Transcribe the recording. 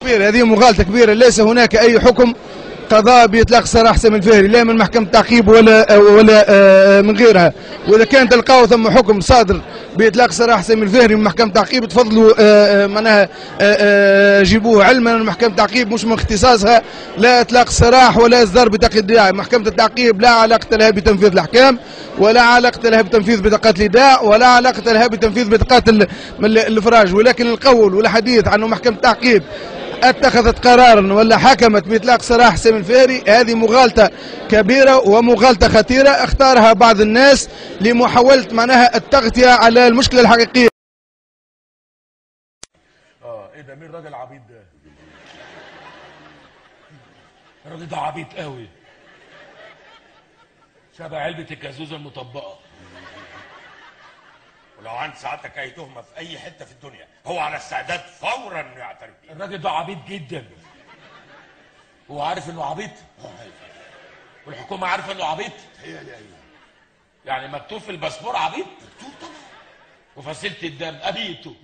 كبير، هذه مغالطة كبيرة. ليس هناك أي حكم قضاء بإطلاق سراح سامي الفهري، لا من محكمة التعقيب ولا من غيرها. وإذا كان تلقاو ثم حكم صادر بإطلاق سراح سامي الفهري من محكمة التعقيب تفضلوا معناها جيبوه، علما أن محكمة التعقيب مش من اختصاصها لا إطلاق سراح ولا إصدار بطاقة إيداع. محكمة التعقيب لا علاقة لها بتنفيذ الأحكام، ولا علاقة لها بتنفيذ بطاقات الإيداع، ولا علاقة لها بتنفيذ بطاقات الإفراج. ولكن القول والحديث عنه محكمة التعقيب اتخذت قرارا ولا حكمت باطلاق سراح سامي الفهري، هذه مغالطه كبيره ومغالطه خطيره اختارها بعض الناس لمحاوله معناها التغطيه على المشكله الحقيقيه. ايه ده؟ مين الراجل عبيط ده؟ الراجل ده عبيط قوي، شبه علبه الجازوزه المطبقه. ولو عند سعادتك اي تهمه في اي حته في الدنيا هو على استعداد فورا انه يعترف بيها. الراجل ده عبيط جدا. هو عارف انه عبيط؟ والحكومه عارفه انه عبيط؟ يعني مكتوب في الباسبور عبيط؟ مكتوب طبعا. وفصيله الدم ابيته؟